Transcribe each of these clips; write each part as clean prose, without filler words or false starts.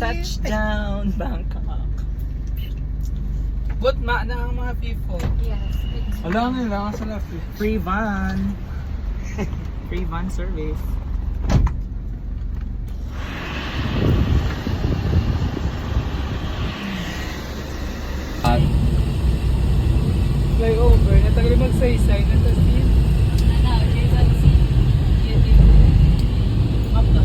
Touchdown, Bangkok. Gutma na ang mga people. Yes. Wala nila sa lafi. Free van. Free van service. Flyover. Natagal magsaysay. Natasin. Ano, Jason C. YouTube. Map to.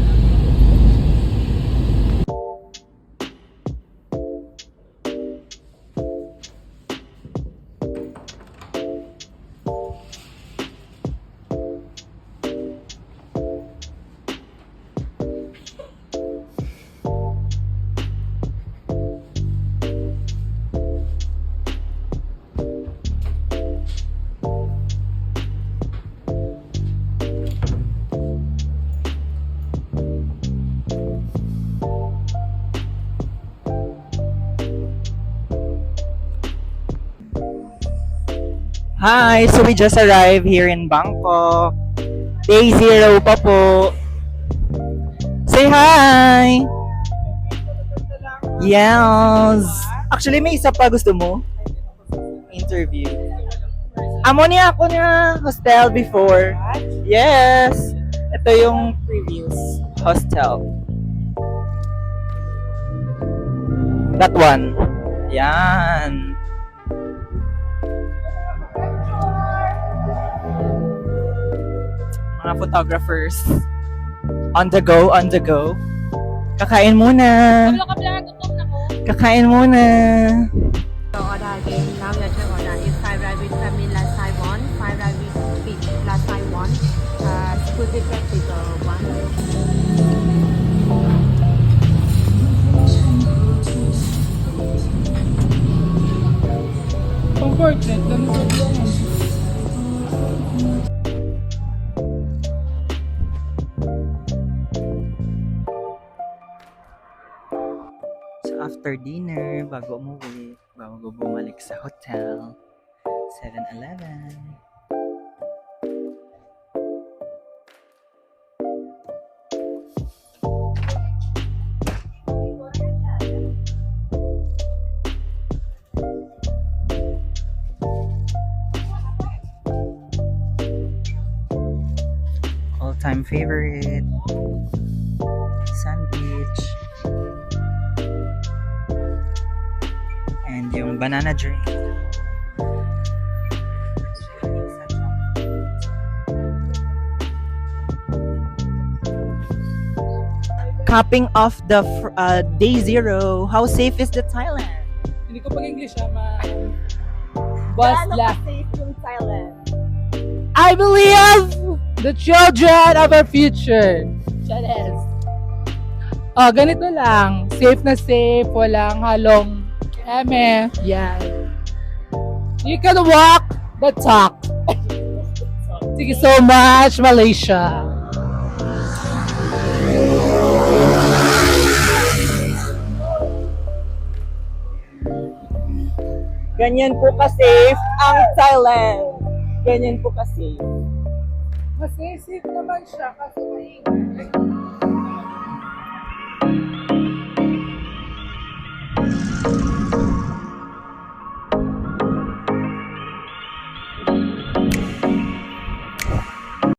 Hi! So we just arrived here in Bangkok. Day 0 pa po. Say hi! Yes! Actually, may isa pa gusto mo? Interview. Amo niya ako na hostel before. Yes! Ito yung previous hostel. That one. Yan. Mga photographers. On the go, on the go. Kakain muna. Wala ka pala gutom na ko. Kakain muna. Order again. Now your turn order. It's fried rice with salmon last time one, fried rice with fish last time one, squid practical one. Comforted. Lamig lang. So after dinner, bago umuwi, bago bumalik sa hotel, 7-Eleven. All-time favorite, sandwich, and yung banana drink. Capping off the day 0, how safe is the Thailand? Hindi ko pag-English ma. Boss laugh. Safe yung Thailand. I believe the children of our future. Chanes. Oh, ganito lang. Safe na safe. Walang halong eme. Yan. You can walk the talk. Thank you so much, Malaysia. Ganyan po ka-safe ang Thailand. Ganyan po ka-safe. Mas safe naman siya kasi maingay.